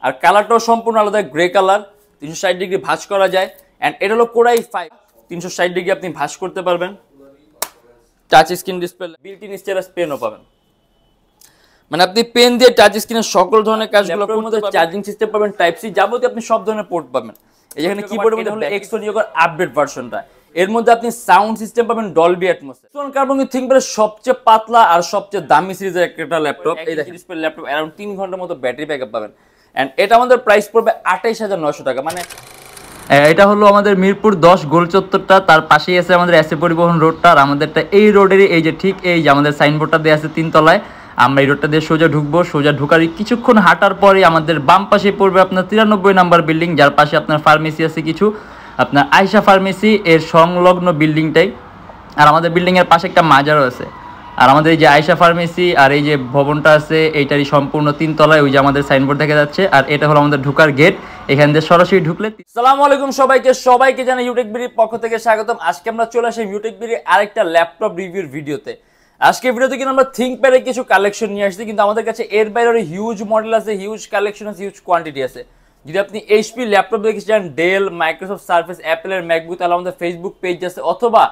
আর কালারটাও সম্পূর্ণ আলাদা, গ্রে কালার, 360 ডিগ্রি ভাঁজ করা যায়। অ্যান্ড এটা হলো কোরাই 5, 360 ডিগ্রি আপনি ভাঁজ করতে পারবেন। Touch screen display, built in stylus পেনও পাবেন, মানে আপনি পেন দিয়ে টাচ স্ক্রিনের সকল ধরনের কাজগুলো করতে পারবেন। চার্জিং সিস্টেম পাবেন টাইপ সি, যাবতীয় আপনি সব ধরনের পোর্ট পাবেন। এখানে কিবোর্ডের মধ্যে হলো X1 ইয়োগার আপডেট ভার্সনটা, এর মধ্যে আপনি সাউন্ড সিস্টেম পাবেন ডলবি অ্যাটমস। X1 কার্বন থিংকপ্যাডের সবচেয়ে পাতলা আর সবচেয়ে দামি সিরিজের একটা ল্যাপটপ। এই দেখেন ডিসপ্লে ল্যাপটপ, অ্যারাউন্ড 3 ঘন্টার মতো ব্যাটারি ব্যাকআপ পাবেন। এন্ড এটা আমাদের প্রাইস পড়বে 28900 টাকা। মানে এটা হলো আমাদের মিরপুর 10 গোল চত্বরটা, তার পাশেই আছে আমাদের এসএ পরিবহন রোডটা। আর আমাদেরটা এই রোডেরই এই যে ঠিক এই যে আমাদের সাইনবোর্ডটা দেওয়া আছে 3 তলায়। আমরা এই রোডটা দিয়ে সোজা ঢুকবো, সোজা ঢুকার কিছুক্ষণ হাঁটার পরে আমাদের বাম পাশে পড়বে আপনার 93 নাম্বার বিল্ডিং, যার পাশে আপনার ফার্মেসি আছে কিছু, আপনার আয়শা ফার্মেসি এর সংলগ্ন বিল্ডিংটাই। আর আমাদের বিল্ডিংয়ের পাশে একটা মাজারও আছে। আর আমাদের এই যে আয়শা ফার্মেসি আর এই যে ভবনটা আছে এইটারই সম্পূর্ণ 3 তলায়, ওই যে আমাদের সাইনবোর্ড দেখা যাচ্ছে। আর এটা হলো আমাদের ঢোকার গেট, এখান দিয়ে সরাসরি ঢুকলে। আসসালামু আলাইকুম সবাইকে জানাই ইউটেক বিডির পক্ষ থেকে স্বাগতম। আজকে আমরা চলে আসি ইউটেক বিডির আরেকটা ল্যাপটপ রিভিউর ভিডিওতে। আজকে ভিডিওতে কিন্তু আমরা থিংকপ্যাডের কিছু কালেকশন নিয়ে আসছি, কিন্তু আমাদের কাছে এর বাইরে হিউজ মডেল আছে, হিউজ কালেকশন আছে, হিউজ কোয়ান্টিটি আছে। যদি আপনি এইচপি ল্যাপটপ দেখতে চান, ডেল, মাইক্রোসফট সার্ফেস, অ্যাপেলের ম্যাকবুক, তাহলে আমাদের ফেসবুক পেজ আছে, অথবা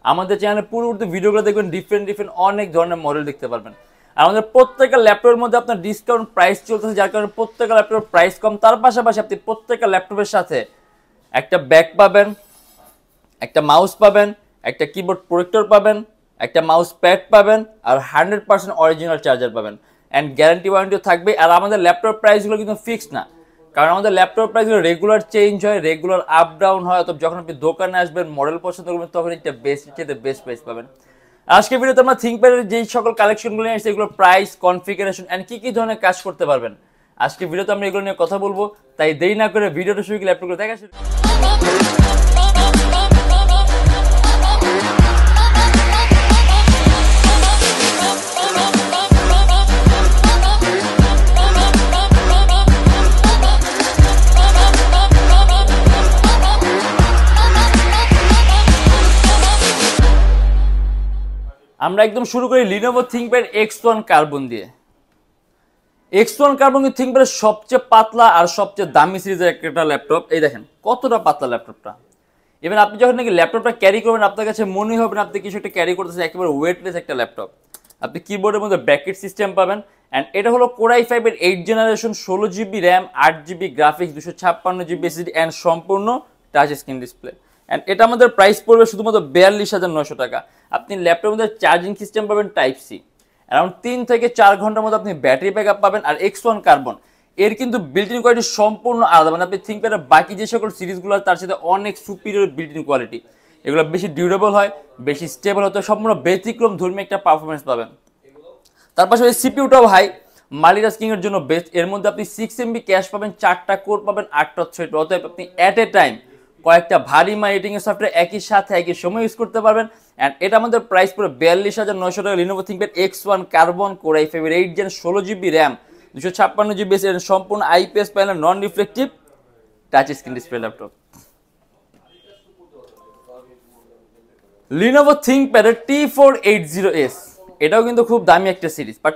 আমাদের চ্যানেলে পূর্ববর্তী ভিডিওগুলো দেখবেন, ডিফারেন্ট অনেক ধরনের মডেল দেখতে পারবেন। আর আমাদের প্রত্যেকটা ল্যাপটপের মধ্যে আপনার ডিসকাউন্ট প্রাইস চলতেছে, যার কারণে প্রত্যেকটা ল্যাপটপের প্রাইস কম। তার পাশাপাশি আপনি প্রত্যেকটা ল্যাপটপের সাথে একটা ব্যাগ পাবেন, একটা মাউস পাবেন, একটা কিবোর্ড প্রোটেক্টর পাবেন, একটা মাউস প্যাড পাবেন, আর 100% অরিজিনাল চার্জার পাবেন। অ্যান্ড গ্যারান্টি ওয়ারেন্টিও থাকবে। আর আমাদের ল্যাপটপ প্রাইসগুলো কিন্তু ফিক্সড না, কারণ আমাদের ল্যাপটপ প্রাইসগুলো রেগুলার চেঞ্জ হয়, রেগুলার আপ ডাউন হয়। অথবা যখন আপনি দোকানে আসবেন, মডেল পছন্দ করবেন, তখন একটা বেস্ট প্রাইস পাবেন। আজকে ভিডিওতে আমরা থিংকপ্যাডের যেই সকল কালেকশনগুলো নিয়ে আসছি, এগুলোর প্রাইস, কনফিগারেশন অ্যান্ড কি ধরনের কাজ করতে পারবেন, আজকে ভিডিওতে আমরা এগুলো নিয়ে কথা বলবো। তাই দেরি না করে ভিডিওটা শুরু করে ল্যাপটপগুলো দেখা শুরু। আমরা একদম শুরু করি লিনোভো থিংকপ্যাড X1 কার্বন দিয়ে। X1 কার্বন থিংকপ্যাডের সবচেয়ে পাতলা আর সবচেয়ে দামি সিরিজের একটা ল্যাপটপ। এই দেখেন কতটা পাতলা ল্যাপটপটা। ইভেন আপনি যখন নাকি ল্যাপটপটা ক্যারি করবেন, আপনার কাছে মনে হবে না আপনি কিছু একটা ক্যারি করতেছেন, একেবারে ওয়েটলেস একটা ল্যাপটপ। আপনি কিবোর্ডের মধ্যে ব্র্যাকেট সিস্টেম পাবেন। অ্যান্ড এটা হলো কোরাই 5 এর 8 generation, 16 GB RAM, 8 GB graphics, 256 GB SSD and সম্পূর্ণ টাচ স্ক্রিন ডিসপ্লে। অ্যান্ড এটা আমাদের প্রাইস পড়বে শুধুমাত্র 42900 টাকা। আপনি ল্যাপটপের মধ্যে চার্জিং সিস্টেম পাবেন টাইপ সি, অ্যারাউন্ড 3 থেকে 4 ঘন্টার মধ্যে আপনি ব্যাটারি ব্যাকআপ পাবেন। আর X1 কার্বন এর কিন্তু বিল্ট ইন কোয়ালিটি সম্পূর্ণ আলাদা, মানে আপনি থিংকপ্যাডের বাকি যে সকল সিরিজগুলো তার সাথে অনেক সুপিরিয়র বিল্ট ইন কোয়ালিটি। এগুলো বেশি ডিউরেবল হয়, বেশি স্টেবল হতে, সম্পূর্ণ ব্যতিক্রম ধর্মী একটা পারফরমেন্স পাবেন। তার পাশাপাশি সিপিইউটাও হাই, মাল্টিটাস্কিং এর জন্য বেস্ট। এর মধ্যে আপনি 6 MB ক্যাশ পাবেন, 4টা কোর পাবেন, 8টা থ্রেড। অতএব আপনি অ্যাট এ টাইম কয়েকটা ভারী এডিটিং এর সফটওয়্যার একই সাথে একই সময় ইউজ করতে পারবেন। অ্যান্ড এটা আমাদের প্রাইস পড়ে 42900 টাকা। Lenovo ThinkPad X1 carbon core i 5 এর 8 gen, 16 GB RAM, 256 GB SSD, সম্পূর্ণ IPS panel, non reflective touch screen display laptop. Lenovo থিংকপ্যাডের T480S, এটাও কিন্তু খুব দামি একটা সিরিজ, বাট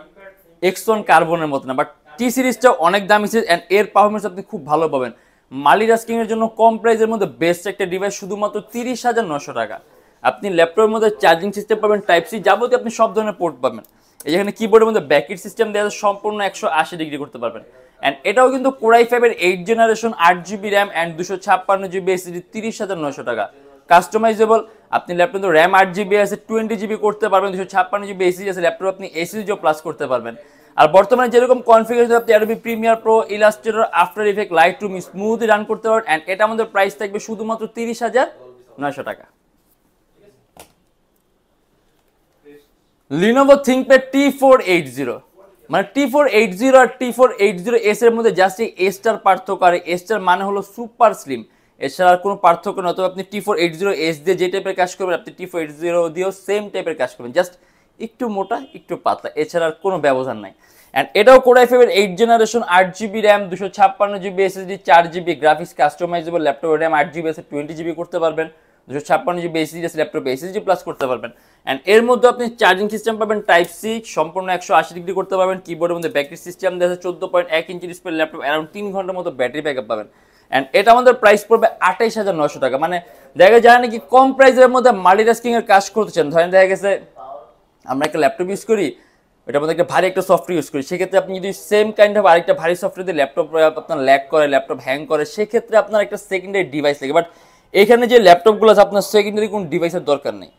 X1 কার্বনের মতো না। বাট টি সিরিজটাও অনেক দামি সিরিজ, অ্যান্ড এর পারফরমেন্স আপনি খুব ভালো পাবেন। মাল্টিটাস্কিং এর জন্য কম প্রাইসের মধ্যে বেস্ট একটা ডিভাইস, শুধুমাত্র 30900 টাকা। আপনি ল্যাপটপের মধ্যে চার্জিং সিস্টেম পাবেন টাইপ সি, যাবতীয় আপনি সব ধরনের পোর্ট পাবেন। যেখানে কিবোর্ডের মধ্যে ব্যাকেট সিস্টেম দেওয়া আছে, সম্পূর্ণ 180 ডিগ্রি করতে পারবেন। অ্যান্ড এটাও কিন্তু কোরাই 5 এর 8 generation, 8 GB RAM and 256 GB SSD, 30900 টাকা। কাস্টমাইজেবল, আপনি ল্যাপটপে র্যাম 8 জিবি আছে, 20 জিবি করতে পারবেন, 256 জিবি এসএসডি আছে, ল্যাপটপ আপনি এসএসডিও প্লাস করতে পারবেন। আর বর্তমানে যেরকম কনফিগারেশন আপনি Adobe Premiere Pro, Illustrator, after effect, Lightroom smoothly run করতে পারবেন। অ্যান্ড এটা আমাদের প্রাইস থাকবে শুধুমাত্র 30900 টাকা। লিনোভো থিংকপ্যাড T480, মানে T480 আর T480S এর মধ্যে জাস্ট এই এসটার পার্থক্য। আর এসটার মানে হলো সুপার স্লিম, এছাড়া আর কোনো পার্থক্য নয়। তবে আপনি T480S দিয়ে যে টাইপের কাজ করবেন, আপনি T480 দিয়েও সেম টাইপের কাজ করবেন, জাস্ট একটু মোটা একটু পাতলা, এছাড়া আর কোনো ব্যবধান নাই। অ্যান্ড এটাও কোরাই 5 এর 8 generation, 8 GB RAM, 256 GB SSD, 4 GB graphics, customisable. ল্যাপটপের র্যাম 8 জিবি আছে, 20 জিবি করতে পারবেন। 256 জিবি এসএসডি ল্যাপটপে এসএসডি প্লাস করতে পারবেন। অ্যান্ড এর মধ্যে আপনি চার্জিং সিস্টেম পাবেন টাইপ সি, সম্পূর্ণ 180 ডিগ্রি করতে পারবেন। কিবোর্ডের মধ্যে ব্যাটারি সিস্টেম দেওয়া আছে, 14.1 ইঞ্চি ডিসপ্লে ল্যাপটপ, অ্যারাউন্ড 3 ঘন্টার মতো ব্যাটারি ব্যাকআপ পাবেন। অ্যান্ড এটা আমাদের প্রাইস পড়বে 28,900 টাকা। মানে দেখা যায় নাকি কম প্রাইসের মধ্যে মাল্টিটাস্কিং এর কাজ করতেছেন, ধরেন দেখা গেছে আমরা একটা ল্যাপটপ ইউজ করি, ওটার মধ্যে একটা ভারী একটা সফটওয়্যার ইউজ করি, সেক্ষেত্রে আপনি যদি সেম কাইন্ড অফ আরেকটা ভারী সফটওয়্যার দিয়ে ল্যাপটপ আপনার ল্যাগ করে, ল্যাপটপ হ্যাং করে, সেক্ষেত্রে আপনার একটা সেকেন্ডারি ডিভাইস লাগে। বাট এখানে যে ল্যাপটপগুলো আছে আপনার সেকেন্ডারি কোনো ডিভাইসের দরকার নেই।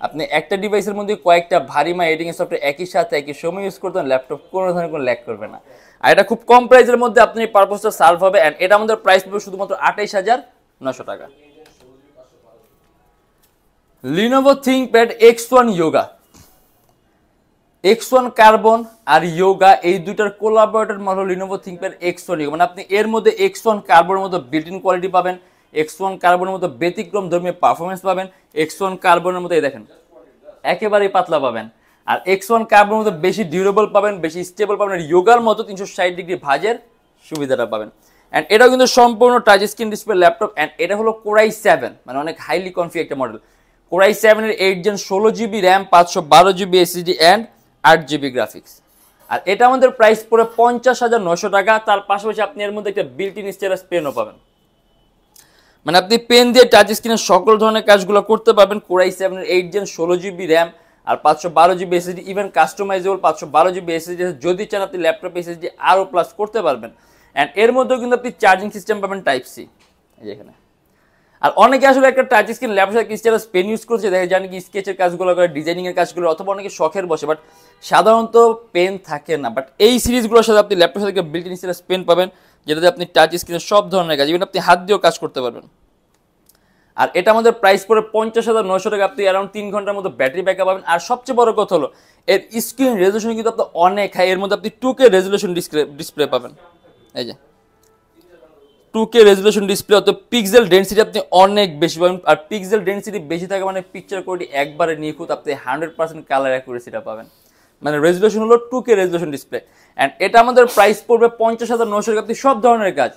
আপনি একটা ডিভাইসের মধ্যে কয়েকটা ভারী এডিটিং সফটওয়্যার একই সাথে একই সময় ইউজ করতেন, ল্যাপটপ কোনো ধরনের কোনো ল্যাগ করবে না। আর এটা খুব কম প্রাইসের মধ্যে আপনি পারপোজটা সার্ভ হবে। অ্যান্ড এটা আমাদের প্রাইস পড়বে শুধুমাত্র 28,900 টাকা। Lenovo ThinkPad X1 Yoga, X1 carbon আর ইয়োগা এই দুইটার collaborator model Lenovo ThinkPad X1 Yoga। মানে আপনি এর মধ্যে X1 কার্বনের মতো বিল্ট ইন কোয়ালিটি পাবেন, X1 কার্বনের মতো ব্যতিক্রম ধর্মীয় পারফরমেন্স পাবেন, X1 কার্বনের মতো এই দেখেন একেবারেই পাতলা পাবেন, আর X1 কার্বনের মতো বেশি ডিউরেবল পাবেন, বেশি স্টেবল পাবেন, আর ইয়োগার মতো 360 ডিগ্রি ভাঁজের সুবিধাটা পাবেন। অ্যান্ড এটাও কিন্তু সম্পূর্ণ touch screen display laptop. And এটা হলো Core i7, মানে অনেক হাইলি কনফিগ একটা মডেল। Core i7 এর 8 gen 16 GB RAM, 512 GB SSD and 8 GB graphics. আর এটা আমাদের প্রাইস পড়ে 50,900 টাকা। তার পাশাপাশি আপনি এর মধ্যে একটা বিল্ট ইন স্টাইলাস পেনও পাবেন, মানে আপনি পেন দিয়ে টাচ স্ক্রিনের সকল ধরনের কাজগুলো করতে পারবেন। Core i7 এর 8 জেন 16 জিবি র্যাম আর 512 GB SSD, even customisable 512 GB SSD, যদি চান আপনি ল্যাপটপ এসএসডি আরও প্লাস করতে পারবেন। অ্যান্ড এর মধ্যেও কিন্তু আপনি চার্জিং সিস্টেম পাবেন টাইপ সি, এই যেখানে। আর অনেকে আসলে একটা touch screen laptop stylus pen use করছে, দেখে জানি কি স্কেচের কাজগুলো করে, ডিজাইনিং এর কাজগুলো, অথবা অনেকে শখের বসে, বাট সাধারণত পেন থাকে না। বাট এই সিরিজগুলোর সাথে আপনি ল্যাপটপের সাথে বিল্ট ইন স্টাইলাস পেন পাবেন, যেটাতে আপনি টাচ স্ক্রিনের সব ধরনের কাজ, ইভেন আপনি হাত দিয়েও কাজ করতে পারবেন। আর এটা আমাদের প্রাইস পড়ে 50,900 টাকা। আপনি অ্যারাউন্ড 3 ঘন্টার মতো ব্যাটারি ব্যাকআপ পাবেন। আর সবচেয়ে বড় কথা হলো এর স্ক্রিন রেজলিউশন কিন্তু আপনার অনেক হাই, এর মধ্যে আপনি 2K রেজলিউশন ডিসপ্লে পাবেন, এই যে 2K রেজলিউশন ডিসপ্লে, অত পিক্সেল ডেনসিটি আপনি অনেক বেশি পাবেন। আর পিক্সেল ডেনসিটি বেশি থাকে মানে পিকচার কোয়ালিটি একবারে নিখুঁত, আপনি 100% কালার অ্যাকুরেসিটা পাবেন। মানে রেজলিউশন হলো 2K রেজলিউশন ডিসপ্লে। অ্যান্ড এটা আমাদের প্রাইস পড়বে 50,900 টাকা। আপনি সব ধরনের কাজ,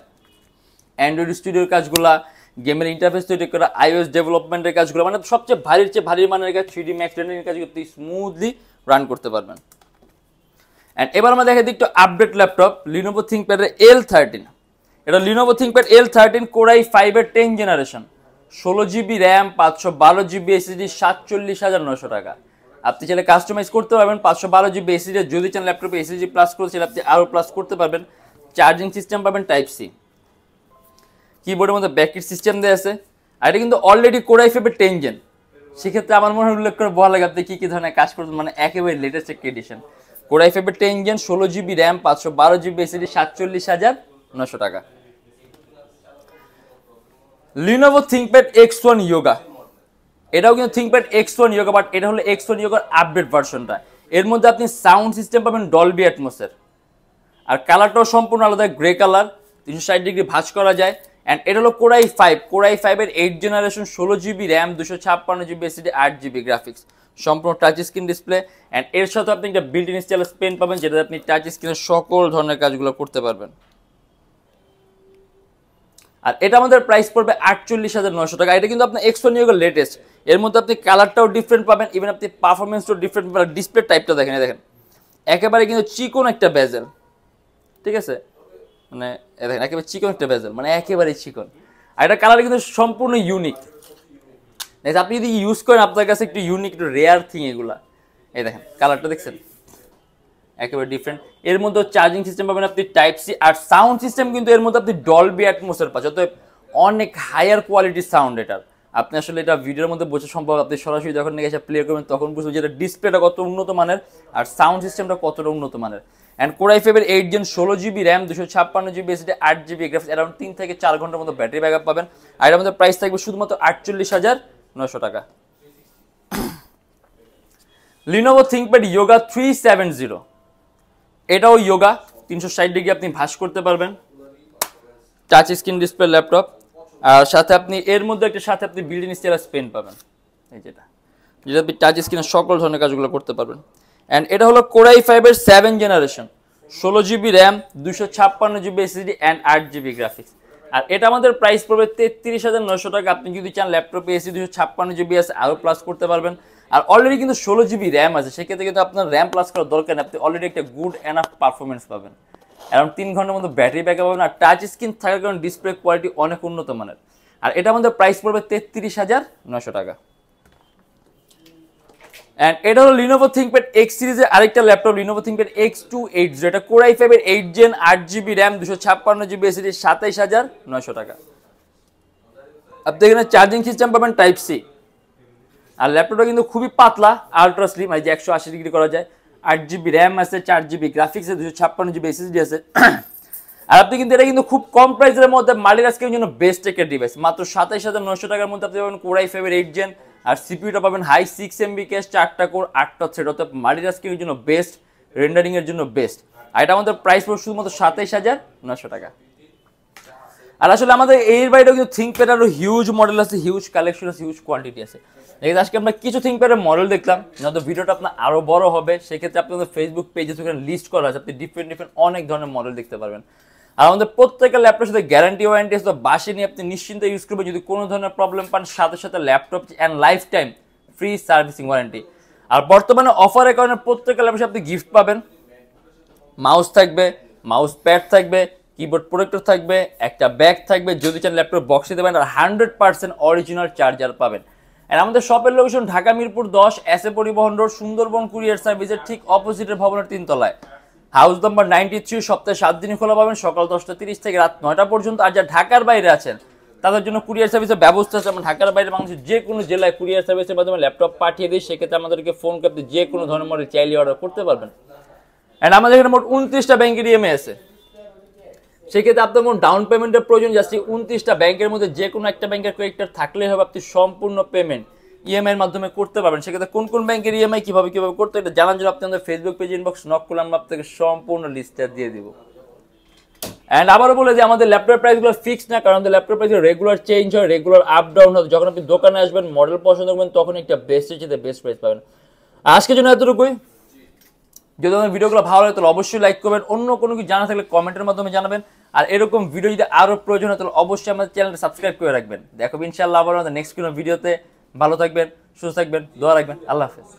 অ্যান্ড্রয়েড স্টুডিওর কাজগুলা, গেমের ইন্টারফেস তৈরি করা, iOS ডেভেলপমেন্টের কাজগুলো, মানে সবচেয়ে ভারীর চেয়ে ভারী মানের কাজ, 3D Max রেন্ডারিং কাজ আপনি স্মুথলি রান করতে পারবেন। অ্যান্ড এবার আমরা দেখা দিই একটু update laptop Lenovo ThinkPad L13। এটা Lenovo ThinkPad L13 Core i5 এর 10 generation, 16 GB RAM, 512 GB SSD, 47,900 টাকা। আপনি চাইলে কাস্টমাইজ করতে পারবেন 512 জিবি এসএসডি, যদি চান ল্যাপটপে এসএসডি প্লাস করতে চাইলে আপনি আরও প্লাস করতে পারবেন। চার্জিং সিস্টেম পাবেন টাইপ সি, কিবোর্ডের মধ্যে ব্যাকলিট সিস্টেম দেওয়া আছে। আর এটা কিন্তু অলরেডি Core i5 এর 10 জেন, সেক্ষেত্রে আমার মনে হয় উল্লেখ করে বলা লাগে আপনি কী ধরনের কাজ করতেন, মানে একেবারে লেটেস্ট একটা এডিশন। Core i5 এর 10 gen 16 GB RAM, 512 GB SSD, 47,900 টাকা। লিনোভো থিংকপ্যাড X1 Yoga, এটাও কিন্তু থিংকপ্যাড X1 Yoga, বাট এটা হলো X1 Yoga আপডেট ভার্সনটা। এর মধ্যে আপনি সাউন্ড সিস্টেম পাবেন ডলবি অ্যাটমসের, আর কালারটাও সম্পূর্ণ আলাদা, গ্রে কালার, 360 ডিগ্রি ভাঁজ করা যায়। অ্যান্ড এটা হলো Core i5 এর 8 generation, 16 GB RAM, 256 GB SSD, 8 GB graphics, সম্পূর্ণ টাচ স্ক্রিন ডিসপ্লে। অ্যান্ড এর সাথে আপনি একটা বিল্ট ইন স্টাইলাস পেন পাবেন, যেটাতে আপনি টাচ স্ক্রিনের সকল ধরনের কাজগুলো করতে পারবেন। আর এটা আমাদের প্রাইস পড়বে 48,900 টাকা। এটা কিন্তু আপনার X1 Yoga লেটেস্ট, এর মধ্যে আপনি কালারটাও ডিফারেন্ট পাবেন, ইভেন আপনি পারফরমেন্সটাও ডিফারেন্ট পাবেন। ডিসপ্লে টাইপটা দেখেন, দেখেন একেবারে কিন্তু চিকন একটা বেজেল, ঠিক আছে, মানে দেখেন একেবারে চিকন একটা বেজেল, মানে একেবারে চিকন। আর এটা কালার কিন্তু সম্পূর্ণ ইউনিক, আপনি যদি ইউজ করেন আপনার কাছে একটু ইউনিক, একটু রেয়ার থিং এগুলা। এই দেখেন কালারটা দেখছেন, একেবারে ডিফারেন্ট। এর মধ্যে চার্জিং সিস্টেম পাবেন আপনি টাইপ সি, আর সাউন্ড সিস্টেম কিন্তু এর মধ্যে আপনি ডলবি অ্যাটমসের পাচ্ছেন, অতএব অনেক হায়ার কোয়ালিটির সাউন্ড এটার। আপনি আসলে এটা ভিডিওর মধ্যে বোঝা সম্ভব, আপনি সরাসরি যখন নিয়ে এসে প্লে করবেন তখন বুঝবেন যে এটা ডিসপ্লেটা কত উন্নত মানের আর সাউন্ড সিস্টেমটা কতটা উন্নত মানের। অ্যান্ড Core i5 এর 8 gen 16 GB RAM, 256 GB SSD, 8 GB graphics, around 3 থেকে 4 ঘন্টার মতো ব্যাটারি ব্যাকআপ পাবেন। আর এর মধ্যে প্রাইস থাকবে শুধুমাত্র 48,900 টাকা। লিনোভো থিংকপ্যাড Yoga 370, এটাও ইয়োগা, 360 ডিগ্রি আপনি ভাঁজ করতে পারবেন, টাচ স্ক্রিন ডিসপ্লে ল্যাপটপ। আর সাথে আপনি এর মধ্যে একটা সাথে আপনি বিল্ট ইন স্টাইলাস পেন পাবেন, এই যেটা আপনি টাচ স্ক্রিনের সকল ধরনের কাজগুলো করতে পারবেন। অ্যান্ড এটা হলো Core i5 এর 7 generation, 16 GB RAM, 256 GB SSD and 8 GB graphics. আর এটা আমাদের প্রাইস পড়বে 33,900 টাকা। আপনি যদি চান ল্যাপটপে এসি 256 জিবি আছে আরও প্লাস করতে পারবেন। আর অলরেডি কিন্তু 16 জিবি র্যাম আছে, সেক্ষেত্রে কিন্তু আপনার র্যাম প্লাস করার দরকার নেই, আপনি অলরেডি একটা গুড এনাফ পারফরমেন্স পাবেন। অ্যারাউন্ড 3 ঘন্টার মতো ব্যাটারি ব্যাকআপ পাবেন। আর টাচ স্ক্রিন থাকার কারণে ডিসপ্লে কোয়ালিটি অনেক উন্নত মানের। আর এটা আমাদের প্রাইস পড়বে 33,900 টাকা। অ্যান্ড এটা হলো লিনোভো থিংকপ্যাড এক্স সিরিজের আরেকটা ল্যাপটপ, লিনোভো থিংকপ্যাড X280। এটা কোর i5 এর 8 gen 8 GB RAM 256 GB SSD 27,900 টাকা। আপনি এখানে চার্জিং সিস্টেম পাবেন টাইপ সি। আর ল্যাপটপটা কিন্তু খুবই পাতলা, আলট্রা স্লিম, যে 180 ডিগ্রি করা যায়। 8 জিবি র্যাম আছে, 4 জিবি গ্রাফিক্স আছে, 256 জিবি এসএসডি আছে। আর আপনি কিন্তু এটা কিন্তু খুব কম প্রাইসের মধ্যে মাল্টিটাস্কিং জন্য বেস্ট একটা ডিভাইস। মাত্র 27,900 টাকার মধ্যে আপনি পাবেন কোর i5 এর 8 জেন, আর সিপিইউটা পাবেন হাই 6 MB ক্যাশ, 4টা কোর 8টা থ্রেড, অর্থাৎ মাল্টিটাস্কিং এর জন্য বেস্ট, রেন্ডারিং এর জন্য বেস্ট। আর এটা আমাদের প্রাইস পড়বে শুধুমাত্র 27,900 টাকা। আর আসলে আমাদের এর বাইরেও কিন্তু থিংকপ্যাড আরও হিউজ মডেল আছে, হিউজ কালেকশন আছে, হিউজ কোয়ান্টিটি আছে। আজকে আমরা কিছু থিংকপ্যাডের মডেল দেখলাম, যত ভিডিওটা আপনার আরও বড় হবে, সেক্ষেত্রে আপনাদের ফেসবুক পেজে সেখানে লিস্ট করা আছে, আপনি ডিফারেন্ট অনেক ধরনের মডেল দেখতে পারবেন। আর আমাদের প্রত্যেকটা ল্যাপটপের সাথে গ্যারান্টি ওয়ারেন্টি আছে, বাসে নিয়ে আপনি নিশ্চিন্তে ইউজ করবেন। যদি কোনো ধরনের প্রবলেম পান, সাথে সাথে laptop and life time free servicing warranty. আর বর্তমানে অফারের কারণে প্রত্যেকটা ল্যাপটপে আপনি গিফট পাবেন, মাউস থাকবে, মাউস প্যাড থাকবে, কিবোর্ড প্রোটেক্টর থাকবে, একটা ব্যাগ থাকবে, যদি চান ল্যাপটপ বক্সে দেবেন, আর 100% অরিজিনাল চার্জার পাবেন। আর আমাদের শপের লোকেশন ঢাকা মিরপুর 10 এসএ পরিবহন রোড, সুন্দরবন কুরিয়ার সার্ভিসের ঠিক অপোজিটের ভবনের 3 তলায়, হাউস নাম্বার 93। সপ্তাহে 7 দিনই খোলা পাবেন, সকাল 10টা 30 থেকে রাত 9টা পর্যন্ত। আর যারা ঢাকার বাইরে আছেন তাদের জন্য কুরিয়ার সার্ভিসের ব্যবস্থা আছে। আমরা ঢাকার বাইরে বাংলাদেশের যে কোনো জেলায় কুরিয়ার সার্ভিসের মাধ্যমে ল্যাপটপ পাঠিয়ে দিই, সেক্ষেত্রে আমাদেরকে ফোন করে আপনি যে কোনো ধরনের মডেল চাইলে অর্ডার করতে পারবেন। অ্যান্ড আমাদের এখানে মোট 29টা ব্যাংকের ইএমআই আছে, সেক্ষেত্রে আপনার কোনো ডাউন পেমেন্টের প্রয়োজন যাচ্ছে। 29টা ব্যাংকের মধ্যে যে কোনো একটা ব্যাংকের ক্রেডিট থাকলেই হবে, আপনি সম্পূর্ণ পেমেন্ট ইএমআই এর মাধ্যমে করতে পারবেন। সেক্ষেত্রে কোন কোন ব্যাংকের ইএমআই কিভাবে করতে, এটা জানার জন্য আপনি আমাদের ফেসবুক পেজ ইনবক্স নক করলে আমরা আপনাকে সম্পূর্ণ লিস্টটা দিয়ে দিব। অ্যান্ড আবারও বলে যে আমাদের ল্যাপটপ প্রাইসগুলো ফিক্স না, কারণ আমাদের ল্যাপটপ প্রাইস রেগুলার চেঞ্জ হয়, রেগুলার আপ ডাউন হয়। যখন আপনি দোকানে আসবেন, মডেল পছন্দ করবেন, তখন একটা বেস্টের চেয়ে বেস্ট প্রাইস পাবেন। আজকের জন্য এতটুকুই। যদি আমাদের ভিডিওগুলো ভালো লাগে তাহলে অবশ্যই লাইক করবেন, অন্য কোনো কিছু জানা থাকলে কমেন্টের মাধ্যমে জানাবেন। আর এরকম ভিডিও যদি আরও প্রয়োজন হয় তাহলে অবশ্যই আমাদের চ্যানেলটা সাবস্ক্রাইব করে রাখবেন। দেখো ইনশাআল্লাহ আবার আমাদের নেক্সট কোনো ভিডিওতে। ভালো থাকবেন, সুস্থ থাকবেন, দোয়া রাখবেন। আল্লাহ হাফেজ।